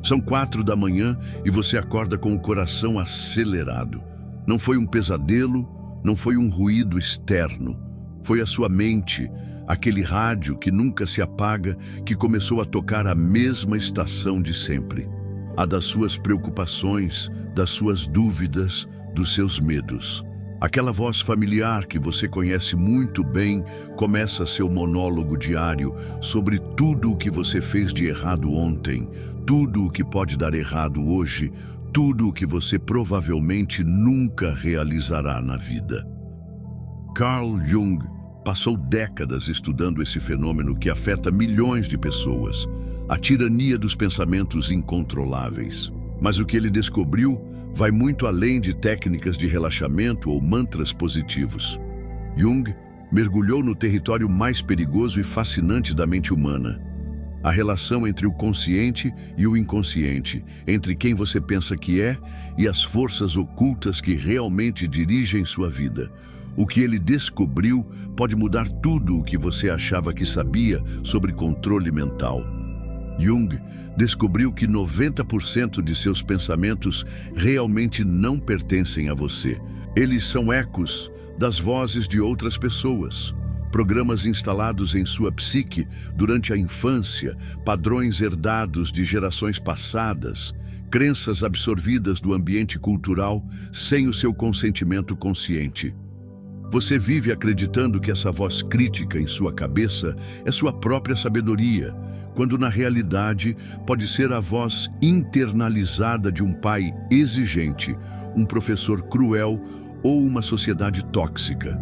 São 4 da manhã e você acorda com o coração acelerado. Não foi um pesadelo, não foi um ruído externo. Foi a sua mente, aquele rádio que nunca se apaga, que começou a tocar a mesma estação de sempre. A das suas preocupações, das suas dúvidas, dos seus medos. Aquela voz familiar que você conhece muito bem começa seu monólogo diário sobre tudo o que você fez de errado ontem, tudo o que pode dar errado hoje, tudo o que você provavelmente nunca realizará na vida. Carl Jung passou décadas estudando esse fenômeno que afeta milhões de pessoas, a tirania dos pensamentos incontroláveis. Mas o que ele descobriu vai muito além de técnicas de relaxamento ou mantras positivos. Jung mergulhou no território mais perigoso e fascinante da mente humana. A relação entre o consciente e o inconsciente, entre quem você pensa que é e as forças ocultas que realmente dirigem sua vida. O que ele descobriu pode mudar tudo o que você achava que sabia sobre controle mental. Jung descobriu que 90% de seus pensamentos realmente não pertencem a você. Eles são ecos das vozes de outras pessoas, programas instalados em sua psique durante a infância, padrões herdados de gerações passadas, crenças absorvidas do ambiente cultural sem o seu consentimento consciente. Você vive acreditando que essa voz crítica em sua cabeça é sua própria sabedoria, quando na realidade pode ser a voz internalizada de um pai exigente, um professor cruel ou uma sociedade tóxica.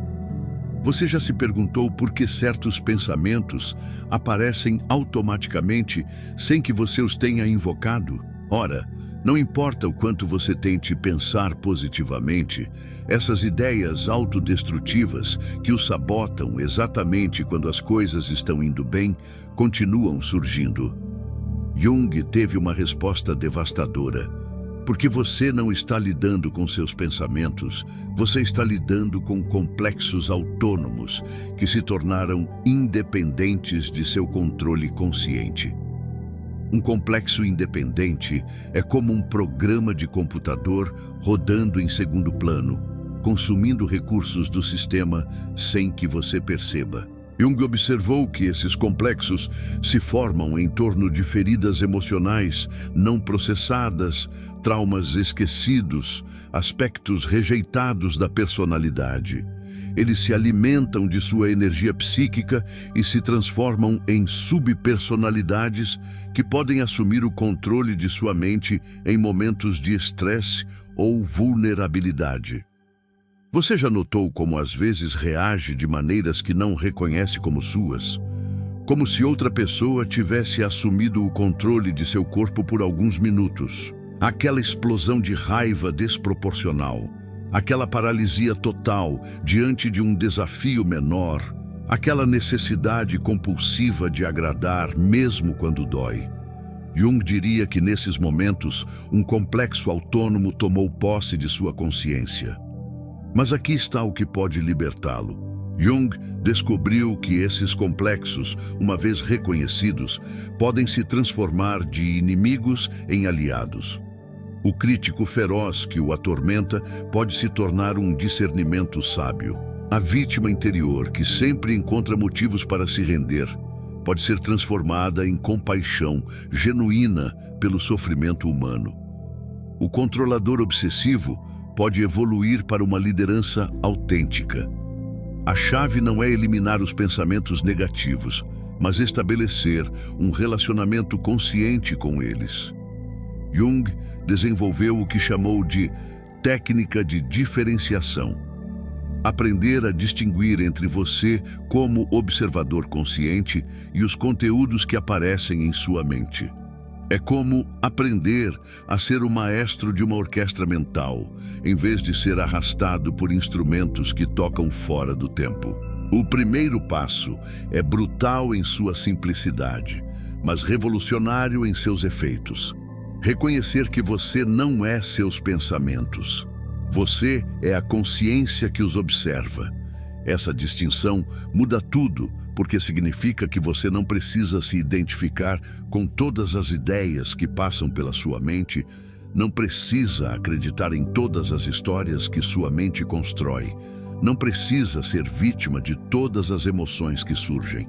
Você já se perguntou por que certos pensamentos aparecem automaticamente sem que você os tenha invocado? Ora, não importa o quanto você tente pensar positivamente, essas ideias autodestrutivas que o sabotam exatamente quando as coisas estão indo bem, continuam surgindo. Jung teve uma resposta devastadora. Porque você não está lidando com seus pensamentos, você está lidando com complexos autônomos que se tornaram independentes de seu controle consciente. Um complexo independente é como um programa de computador rodando em segundo plano, consumindo recursos do sistema sem que você perceba. Jung observou que esses complexos se formam em torno de feridas emocionais não processadas, traumas esquecidos, aspectos rejeitados da personalidade. Eles se alimentam de sua energia psíquica e se transformam em subpersonalidades que podem assumir o controle de sua mente em momentos de estresse ou vulnerabilidade. Você já notou como às vezes reage de maneiras que não reconhece como suas? Como se outra pessoa tivesse assumido o controle de seu corpo por alguns minutos. Aquela explosão de raiva desproporcional. Aquela paralisia total diante de um desafio menor. Aquela necessidade compulsiva de agradar mesmo quando dói. Jung diria que nesses momentos um complexo autônomo tomou posse de sua consciência. Mas aqui está o que pode libertá-lo. Jung descobriu que esses complexos, uma vez reconhecidos, podem se transformar de inimigos em aliados. O crítico feroz que o atormenta pode se tornar um discernimento sábio. A vítima interior, que sempre encontra motivos para se render, pode ser transformada em compaixão genuína pelo sofrimento humano. O controlador obsessivo pode evoluir para uma liderança autêntica. A chave não é eliminar os pensamentos negativos, mas estabelecer um relacionamento consciente com eles. Jung desenvolveu o que chamou de técnica de diferenciação. Aprender a distinguir entre você como observador consciente e os conteúdos que aparecem em sua mente. É como aprender a ser o maestro de uma orquestra mental, em vez de ser arrastado por instrumentos que tocam fora do tempo. O primeiro passo é brutal em sua simplicidade, mas revolucionário em seus efeitos. Reconhecer que você não é seus pensamentos. Você é a consciência que os observa. Essa distinção muda tudo, porque significa que você não precisa se identificar com todas as ideias que passam pela sua mente, não precisa acreditar em todas as histórias que sua mente constrói, não precisa ser vítima de todas as emoções que surgem.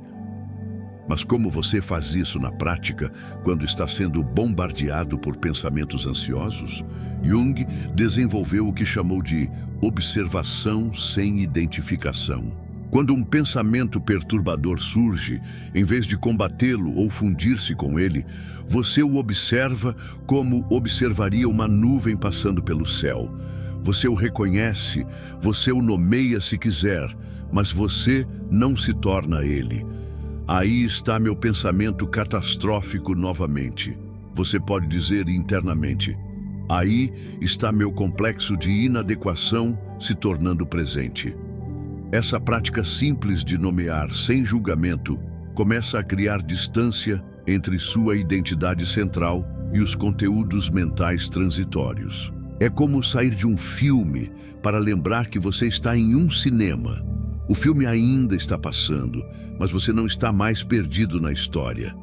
Mas como você faz isso na prática quando está sendo bombardeado por pensamentos ansiosos? Jung desenvolveu o que chamou de observação sem identificação. Quando um pensamento perturbador surge, em vez de combatê-lo ou fundir-se com ele, você o observa como observaria uma nuvem passando pelo céu. Você o reconhece, você o nomeia se quiser, mas você não se torna ele. Aí está meu pensamento catastrófico novamente. Você pode dizer internamente. Aí está meu complexo de inadequação se tornando presente. Essa prática simples de nomear sem julgamento começa a criar distância entre sua identidade central e os conteúdos mentais transitórios. É como sair de um filme para lembrar que você está em um cinema. O filme ainda está passando, mas você não está mais perdido na história.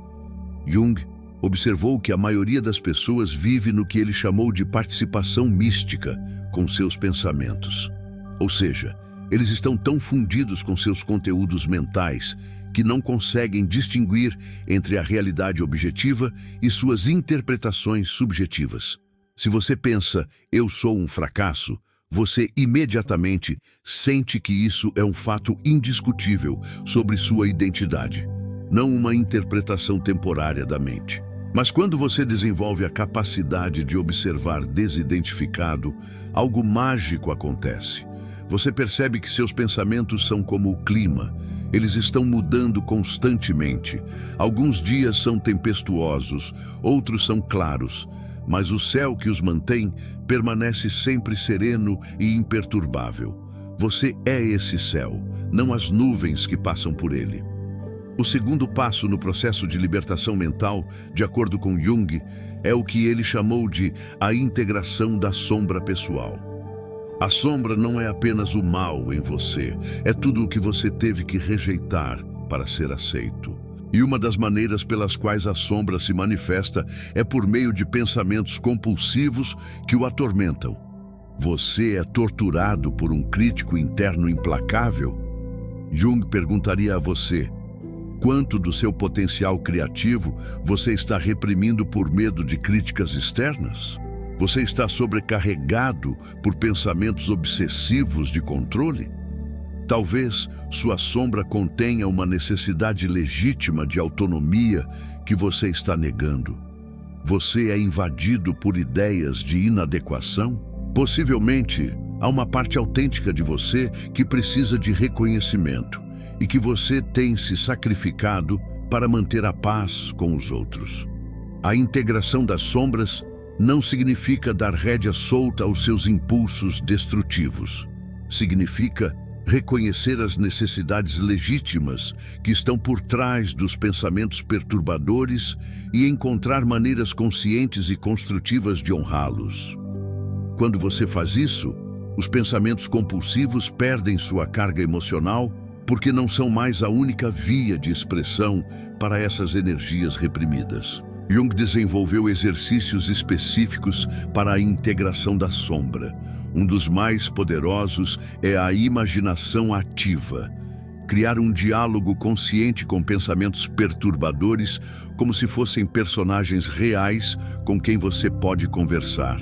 Jung observou que a maioria das pessoas vive no que ele chamou de participação mística com seus pensamentos. Ou seja, eles estão tão fundidos com seus conteúdos mentais que não conseguem distinguir entre a realidade objetiva e suas interpretações subjetivas. Se você pensa, eu sou um fracasso, você imediatamente sente que isso é um fato indiscutível sobre sua identidade, não uma interpretação temporária da mente. Mas quando você desenvolve a capacidade de observar desidentificado, algo mágico acontece. Você percebe que seus pensamentos são como o clima. Eles estão mudando constantemente. Alguns dias são tempestuosos, outros são claros, mas o céu que os mantém permanece sempre sereno e imperturbável. Você é esse céu, não as nuvens que passam por ele. O segundo passo no processo de libertação mental, de acordo com Jung, é o que ele chamou de a integração da sombra pessoal. A sombra não é apenas o mal em você, é tudo o que você teve que rejeitar para ser aceito. E uma das maneiras pelas quais a sombra se manifesta é por meio de pensamentos compulsivos que o atormentam. Você é torturado por um crítico interno implacável? Jung perguntaria a você: quanto do seu potencial criativo você está reprimindo por medo de críticas externas? Você está sobrecarregado por pensamentos obsessivos de controle? Talvez sua sombra contenha uma necessidade legítima de autonomia que você está negando. Você é invadido por ideias de inadequação? Possivelmente, há uma parte autêntica de você que precisa de reconhecimento e que você tem se sacrificado para manter a paz com os outros. A integração das sombras não significa dar rédea solta aos seus impulsos destrutivos. Significa reconhecer as necessidades legítimas que estão por trás dos pensamentos perturbadores e encontrar maneiras conscientes e construtivas de honrá-los. Quando você faz isso, os pensamentos compulsivos perdem sua carga emocional porque não são mais a única via de expressão para essas energias reprimidas. Jung desenvolveu exercícios específicos para a integração da sombra. Um dos mais poderosos é a imaginação ativa. Criar um diálogo consciente com pensamentos perturbadores, como se fossem personagens reais com quem você pode conversar.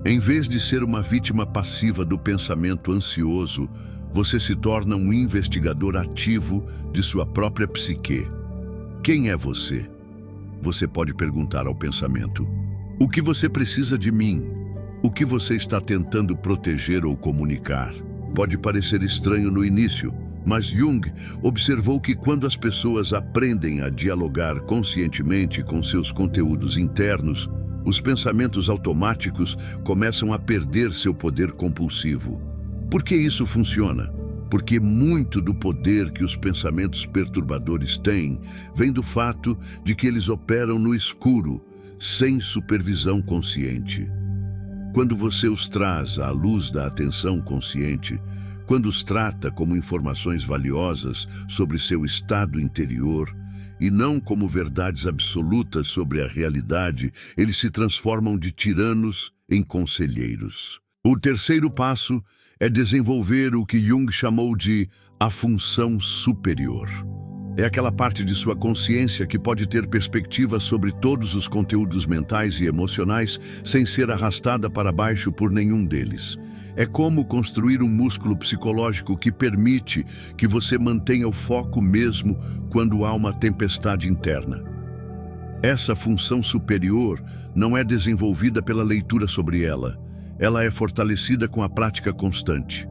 Em vez de ser uma vítima passiva do pensamento ansioso, você se torna um investigador ativo de sua própria psique. Quem é você? Você pode perguntar ao pensamento: o que você precisa de mim? O que você está tentando proteger ou comunicar? Pode parecer estranho no início, mas Jung observou que quando as pessoas aprendem a dialogar conscientemente com seus conteúdos internos, os pensamentos automáticos começam a perder seu poder compulsivo. Por que isso funciona? Porque muito do poder que os pensamentos perturbadores têm vem do fato de que eles operam no escuro, sem supervisão consciente. Quando você os traz à luz da atenção consciente, quando os trata como informações valiosas sobre seu estado interior e não como verdades absolutas sobre a realidade, eles se transformam de tiranos em conselheiros. O terceiro passo é desenvolver o que Jung chamou de a função superior. É aquela parte de sua consciência que pode ter perspectiva sobre todos os conteúdos mentais e emocionais sem ser arrastada para baixo por nenhum deles. É como construir um músculo psicológico que permite que você mantenha o foco mesmo quando há uma tempestade interna. Essa função superior não é desenvolvida pela leitura sobre ela. Ela é fortalecida com a prática constante.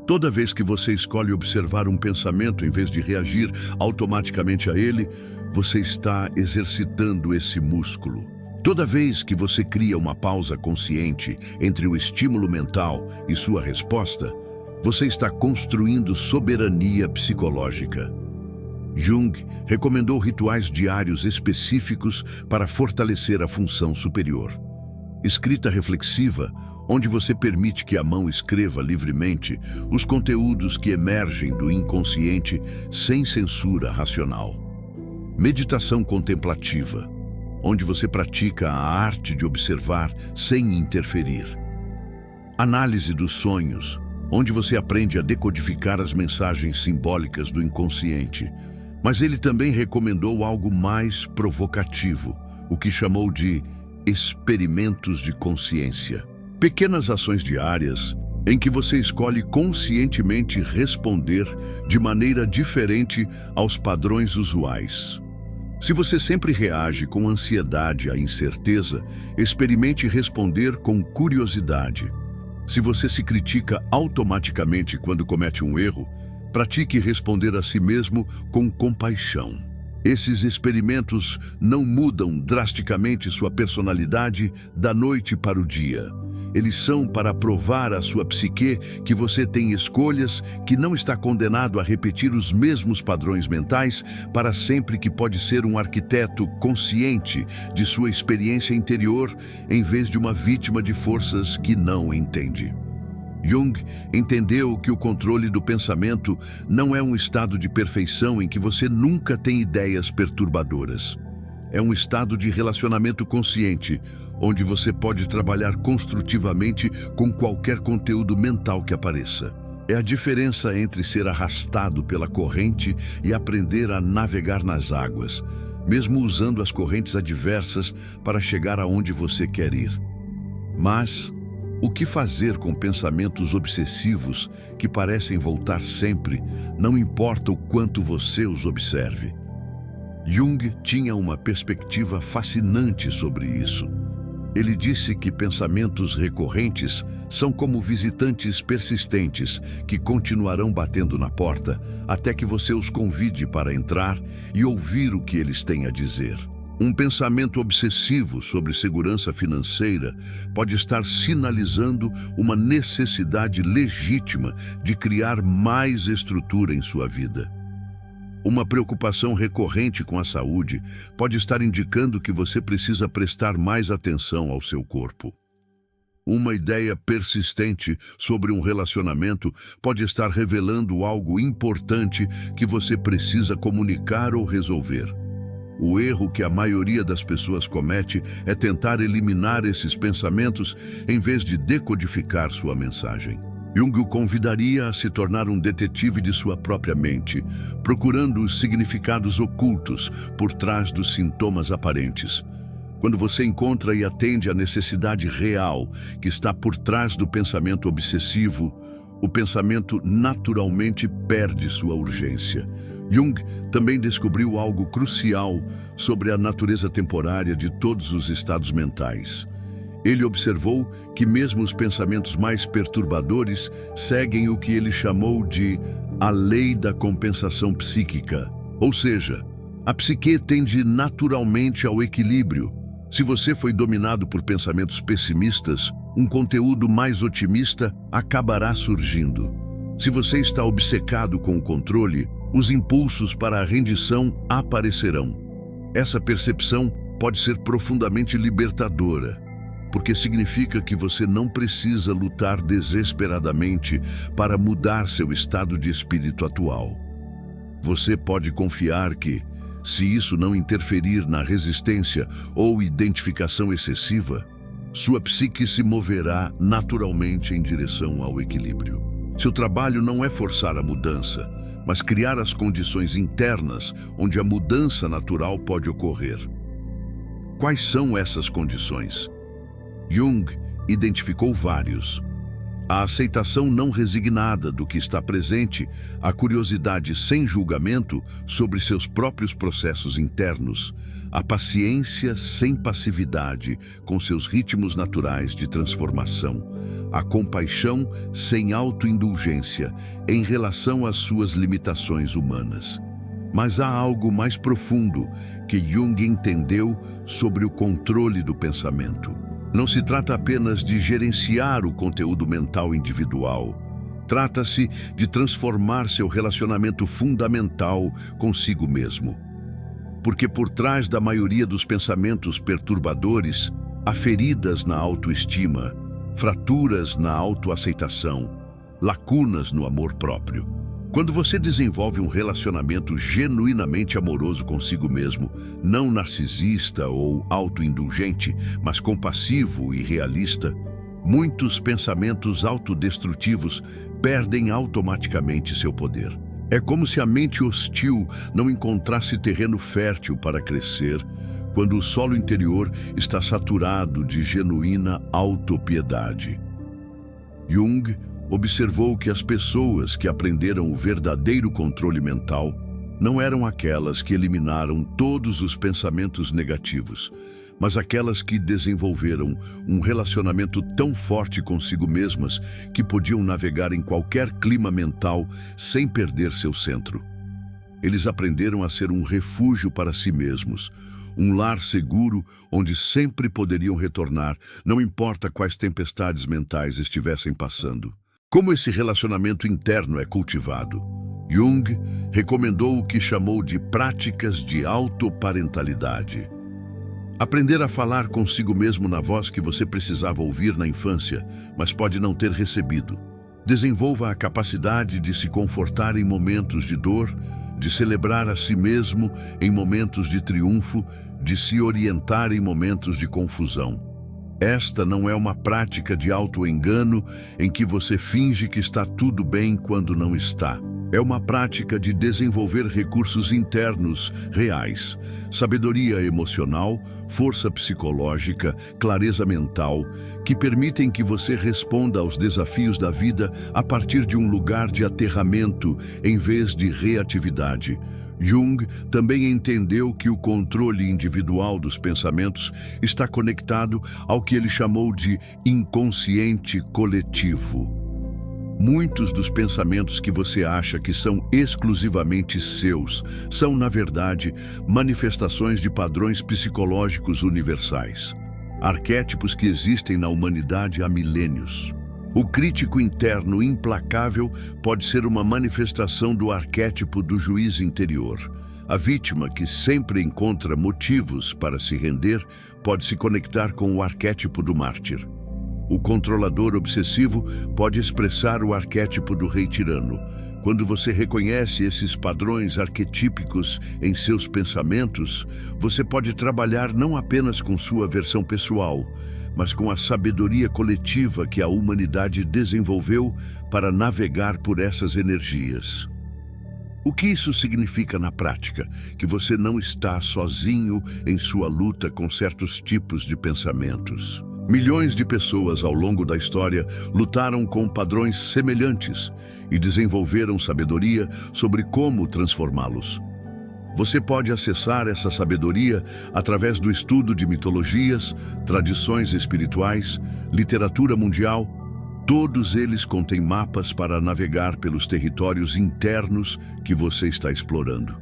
Toda vez que você escolhe observar um pensamento em vez de reagir automaticamente a ele, você está exercitando esse músculo. Toda vez que você cria uma pausa consciente entre o estímulo mental e sua resposta, você está construindo soberania psicológica. Jung recomendou rituais diários específicos para fortalecer a função superior. Escrita reflexiva, onde você permite que a mão escreva livremente os conteúdos que emergem do inconsciente sem censura racional. Meditação contemplativa, onde você pratica a arte de observar sem interferir. Análise dos sonhos, onde você aprende a decodificar as mensagens simbólicas do inconsciente. Mas ele também recomendou algo mais provocativo, o que chamou de experimentos de consciência. Pequenas ações diárias em que você escolhe conscientemente responder de maneira diferente aos padrões usuais. Se você sempre reage com ansiedade à incerteza, experimente responder com curiosidade. Se você se critica automaticamente quando comete um erro, pratique responder a si mesmo com compaixão. Esses experimentos não mudam drasticamente sua personalidade da noite para o dia. Eles são para provar à sua psique que você tem escolhas, que não está condenado a repetir os mesmos padrões mentais para sempre, que pode ser um arquiteto consciente de sua experiência interior, em vez de uma vítima de forças que não entende. Jung entendeu que o controle do pensamento não é um estado de perfeição em que você nunca tem ideias perturbadoras. É um estado de relacionamento consciente, onde você pode trabalhar construtivamente com qualquer conteúdo mental que apareça. É a diferença entre ser arrastado pela corrente e aprender a navegar nas águas, mesmo usando as correntes adversas para chegar aonde você quer ir. Mas o que fazer com pensamentos obsessivos que parecem voltar sempre, não importa o quanto você os observe? Jung tinha uma perspectiva fascinante sobre isso. Ele disse que pensamentos recorrentes são como visitantes persistentes que continuarão batendo na porta até que você os convide para entrar e ouvir o que eles têm a dizer. Um pensamento obsessivo sobre segurança financeira pode estar sinalizando uma necessidade legítima de criar mais estrutura em sua vida. Uma preocupação recorrente com a saúde pode estar indicando que você precisa prestar mais atenção ao seu corpo. Uma ideia persistente sobre um relacionamento pode estar revelando algo importante que você precisa comunicar ou resolver. O erro que a maioria das pessoas comete é tentar eliminar esses pensamentos em vez de decodificar sua mensagem. Jung o convidaria a se tornar um detetive de sua própria mente, procurando os significados ocultos por trás dos sintomas aparentes. Quando você encontra e atende à necessidade real que está por trás do pensamento obsessivo, o pensamento naturalmente perde sua urgência. Jung também descobriu algo crucial sobre a natureza temporária de todos os estados mentais. Ele observou que mesmo os pensamentos mais perturbadores seguem o que ele chamou de a lei da compensação psíquica. Ou seja, a psique tende naturalmente ao equilíbrio. Se você foi dominado por pensamentos pessimistas, um conteúdo mais otimista acabará surgindo. Se você está obcecado com o controle, os impulsos para a rendição aparecerão. Essa percepção pode ser profundamente libertadora. porque significa que você não precisa lutar desesperadamente para mudar seu estado de espírito atual. Você pode confiar que, se isso não interferir na resistência ou identificação excessiva, sua psique se moverá naturalmente em direção ao equilíbrio. Seu trabalho não é forçar a mudança, mas criar as condições internas onde a mudança natural pode ocorrer. Quais são essas condições? Jung identificou vários. A aceitação não resignada do que está presente, a curiosidade sem julgamento sobre seus próprios processos internos, a paciência sem passividade com seus ritmos naturais de transformação, a compaixão sem autoindulgência em relação às suas limitações humanas. Mas há algo mais profundo que Jung entendeu sobre o controle do pensamento. Não se trata apenas de gerenciar o conteúdo mental individual. Trata-se de transformar seu relacionamento fundamental consigo mesmo. Porque por trás da maioria dos pensamentos perturbadores, há feridas na autoestima, fraturas na autoaceitação, lacunas no amor próprio. Quando você desenvolve um relacionamento genuinamente amoroso consigo mesmo, não narcisista ou autoindulgente, mas compassivo e realista, muitos pensamentos autodestrutivos perdem automaticamente seu poder. É como se a mente hostil não encontrasse terreno fértil para crescer, quando o solo interior está saturado de genuína autopiedade. Jung observou que as pessoas que aprenderam o verdadeiro controle mental não eram aquelas que eliminaram todos os pensamentos negativos, mas aquelas que desenvolveram um relacionamento tão forte consigo mesmas que podiam navegar em qualquer clima mental sem perder seu centro. Eles aprenderam a ser um refúgio para si mesmos, um lar seguro onde sempre poderiam retornar, não importa quais tempestades mentais estivessem passando. Como esse relacionamento interno é cultivado? Jung recomendou o que chamou de práticas de autoparentalidade. Aprender a falar consigo mesmo na voz que você precisava ouvir na infância, mas pode não ter recebido. Desenvolva a capacidade de se confortar em momentos de dor, de celebrar a si mesmo em momentos de triunfo, de se orientar em momentos de confusão. Esta não é uma prática de auto-engano em que você finge que está tudo bem quando não está. É uma prática de desenvolver recursos internos reais, sabedoria emocional, força psicológica, clareza mental, que permitem que você responda aos desafios da vida a partir de um lugar de aterramento em vez de reatividade. Jung também entendeu que o controle individual dos pensamentos está conectado ao que ele chamou de inconsciente coletivo. Muitos dos pensamentos que você acha que são exclusivamente seus são, na verdade, manifestações de padrões psicológicos universais, arquétipos que existem na humanidade há milênios. O crítico interno implacável pode ser uma manifestação do arquétipo do juiz interior. A vítima, que sempre encontra motivos para se render, pode se conectar com o arquétipo do mártir. O controlador obsessivo pode expressar o arquétipo do rei tirano. Quando você reconhece esses padrões arquetípicos em seus pensamentos, você pode trabalhar não apenas com sua versão pessoal, mas com a sabedoria coletiva que a humanidade desenvolveu para navegar por essas energias. O que isso significa na prática? Que você não está sozinho em sua luta com certos tipos de pensamentos. Milhões de pessoas ao longo da história lutaram com padrões semelhantes e desenvolveram sabedoria sobre como transformá-los. Você pode acessar essa sabedoria através do estudo de mitologias, tradições espirituais, literatura mundial. Todos eles contêm mapas para navegar pelos territórios internos que você está explorando.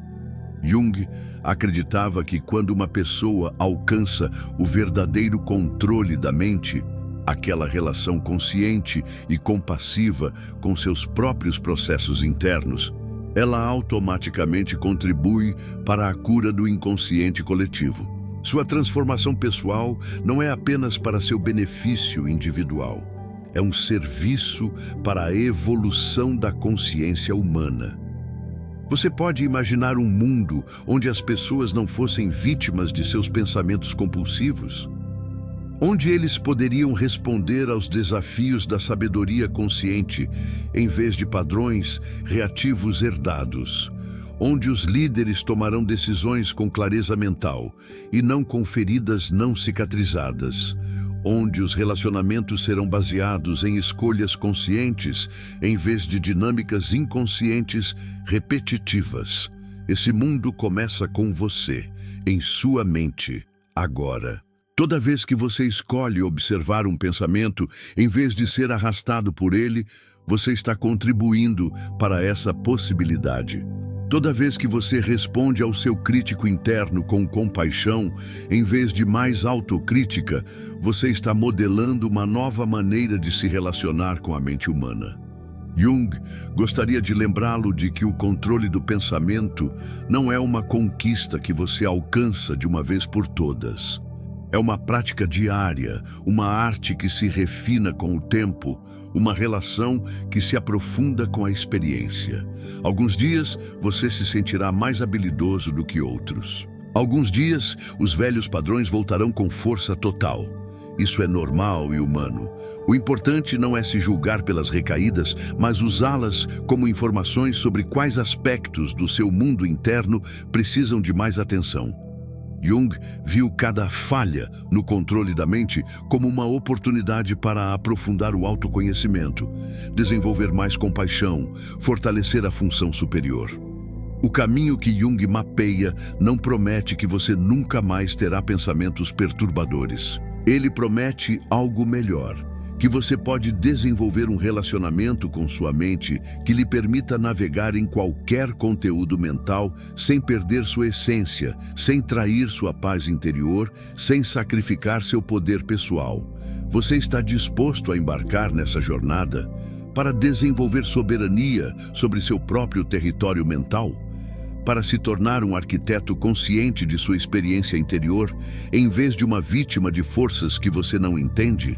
Jung acreditava que quando uma pessoa alcança o verdadeiro controle da mente, aquela relação consciente e compassiva com seus próprios processos internos, ela automaticamente contribui para a cura do inconsciente coletivo. Sua transformação pessoal não é apenas para seu benefício individual. É um serviço para a evolução da consciência humana. Você pode imaginar um mundo onde as pessoas não fossem vítimas de seus pensamentos compulsivos? Onde eles poderiam responder aos desafios da sabedoria consciente, em vez de padrões reativos herdados? Onde os líderes tomarão decisões com clareza mental e não com feridas não cicatrizadas? Onde os relacionamentos serão baseados em escolhas conscientes, em vez de dinâmicas inconscientes repetitivas. Esse mundo começa com você, em sua mente, agora. Toda vez que você escolhe observar um pensamento, em vez de ser arrastado por ele, você está contribuindo para essa possibilidade. Toda vez que você responde ao seu crítico interno com compaixão, em vez de mais autocrítica, você está modelando uma nova maneira de se relacionar com a mente humana. Jung gostaria de lembrá-lo de que o controle do pensamento não é uma conquista que você alcança de uma vez por todas. É uma prática diária, uma arte que se refina com o tempo, uma relação que se aprofunda com a experiência. Alguns dias você se sentirá mais habilidoso do que outros. Alguns dias os velhos padrões voltarão com força total. Isso é normal e humano. O importante não é se julgar pelas recaídas, mas usá-las como informações sobre quais aspectos do seu mundo interno precisam de mais atenção. Jung viu cada falha no controle da mente como uma oportunidade para aprofundar o autoconhecimento, desenvolver mais compaixão, fortalecer a função superior. O caminho que Jung mapeia não promete que você nunca mais terá pensamentos perturbadores. Ele promete algo melhor, que você pode desenvolver um relacionamento com sua mente que lhe permita navegar em qualquer conteúdo mental sem perder sua essência, sem trair sua paz interior, sem sacrificar seu poder pessoal. Você está disposto a embarcar nessa jornada para desenvolver soberania sobre seu próprio território mental? Para se tornar um arquiteto consciente de sua experiência interior, em vez de uma vítima de forças que você não entende?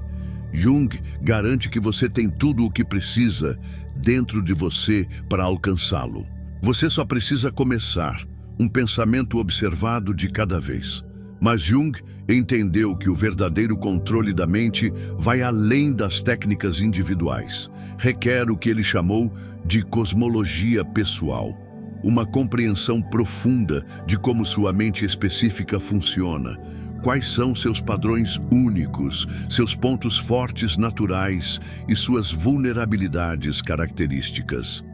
Jung garante que você tem tudo o que precisa dentro de você para alcançá-lo. Você só precisa começar, um pensamento observado de cada vez. Mas Jung entendeu que o verdadeiro controle da mente vai além das técnicas individuais. Requer o que ele chamou de cosmologia pessoal, uma compreensão profunda de como sua mente específica funciona. Quais são seus padrões únicos, seus pontos fortes naturais e suas vulnerabilidades características?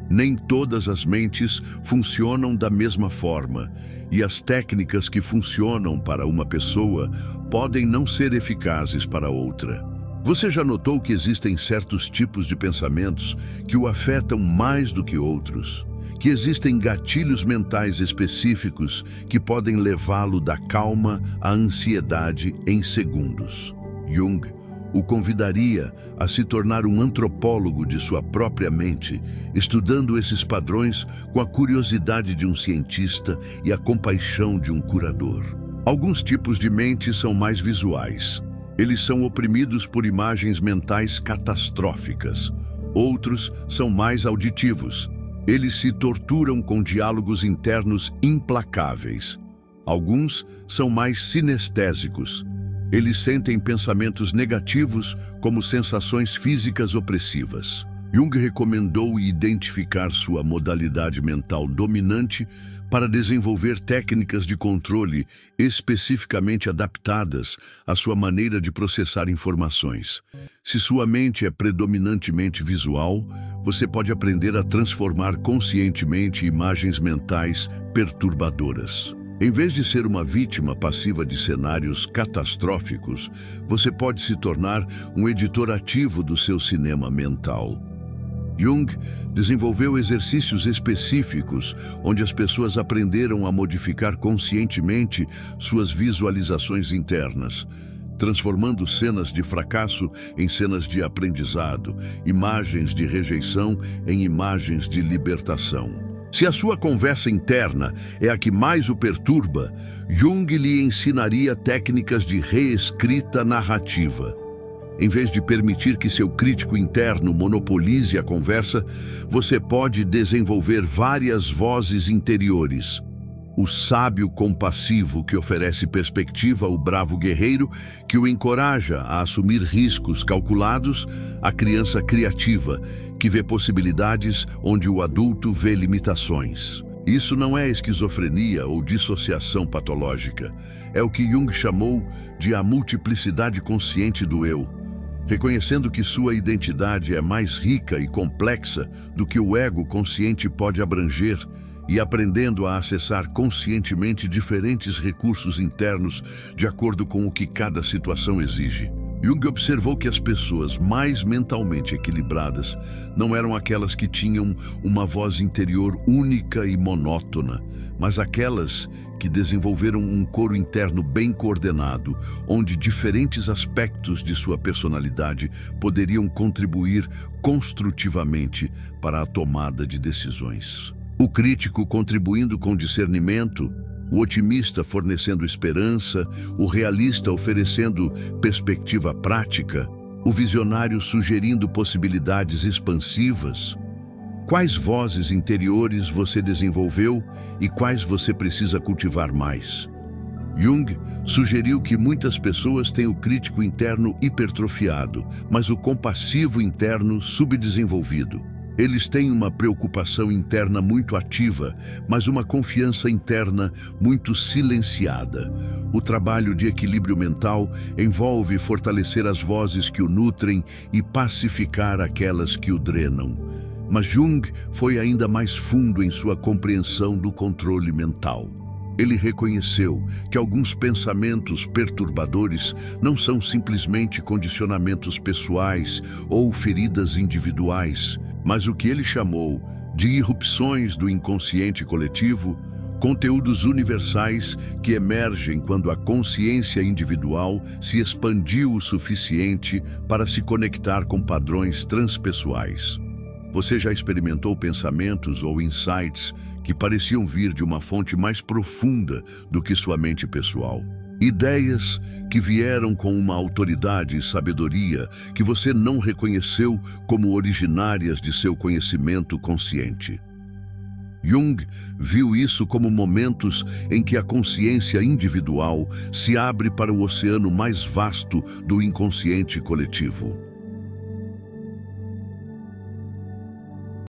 Nem todas as mentes funcionam da mesma forma, e as técnicas que funcionam para uma pessoa podem não ser eficazes para outra. Você já notou que existem certos tipos de pensamentos que o afetam mais do que outros? Que existem gatilhos mentais específicos que podem levá-lo da calma à ansiedade em segundos. Jung o convidaria a se tornar um antropólogo de sua própria mente, estudando esses padrões com a curiosidade de um cientista e a compaixão de um curador. Alguns tipos de mente são mais visuais. Eles são oprimidos por imagens mentais catastróficas. Outros são mais auditivos. Eles se torturam com diálogos internos implacáveis. Alguns são mais sinestésicos. Eles sentem pensamentos negativos como sensações físicas opressivas. Jung recomendou identificar sua modalidade mental dominante para desenvolver técnicas de controle especificamente adaptadas à sua maneira de processar informações. Se sua mente é predominantemente visual, você pode aprender a transformar conscientemente imagens mentais perturbadoras. Em vez de ser uma vítima passiva de cenários catastróficos, você pode se tornar um editor ativo do seu cinema mental. Jung desenvolveu exercícios específicos onde as pessoas aprenderam a modificar conscientemente suas visualizações internas, transformando cenas de fracasso em cenas de aprendizado, imagens de rejeição em imagens de libertação. Se a sua conversa interna é a que mais o perturba, Jung lhe ensinaria técnicas de reescrita narrativa. Em vez de permitir que seu crítico interno monopolize a conversa, você pode desenvolver várias vozes interiores. O sábio compassivo que oferece perspectiva ao bravo guerreiro que o encoraja a assumir riscos calculados, a criança criativa que vê possibilidades onde o adulto vê limitações. Isso não é esquizofrenia ou dissociação patológica. É o que Jung chamou de a multiplicidade consciente do eu, reconhecendo que sua identidade é mais rica e complexa do que o ego consciente pode abranger e aprendendo a acessar conscientemente diferentes recursos internos de acordo com o que cada situação exige. Jung observou que as pessoas mais mentalmente equilibradas não eram aquelas que tinham uma voz interior única e monótona, mas aquelas que desenvolveram um coro interno bem coordenado, onde diferentes aspectos de sua personalidade poderiam contribuir construtivamente para a tomada de decisões. O crítico contribuindo com discernimento, o otimista fornecendo esperança, o realista oferecendo perspectiva prática, o visionário sugerindo possibilidades expansivas. Quais vozes interiores você desenvolveu e quais você precisa cultivar mais? Jung sugeriu que muitas pessoas têm o crítico interno hipertrofiado, mas o compassivo interno subdesenvolvido. Eles têm uma preocupação interna muito ativa, mas uma confiança interna muito silenciada. O trabalho de equilíbrio mental envolve fortalecer as vozes que o nutrem e pacificar aquelas que o drenam. Mas Jung foi ainda mais fundo em sua compreensão do controle mental. Ele reconheceu que alguns pensamentos perturbadores não são simplesmente condicionamentos pessoais ou feridas individuais, mas o que ele chamou de irrupções do inconsciente coletivo, conteúdos universais que emergem quando a consciência individual se expandiu o suficiente para se conectar com padrões transpessoais. Você já experimentou pensamentos ou insights que pareciam vir de uma fonte mais profunda do que sua mente pessoal? Ideias que vieram com uma autoridade e sabedoria que você não reconheceu como originárias de seu conhecimento consciente. Jung viu isso como momentos em que a consciência individual se abre para o oceano mais vasto do inconsciente coletivo.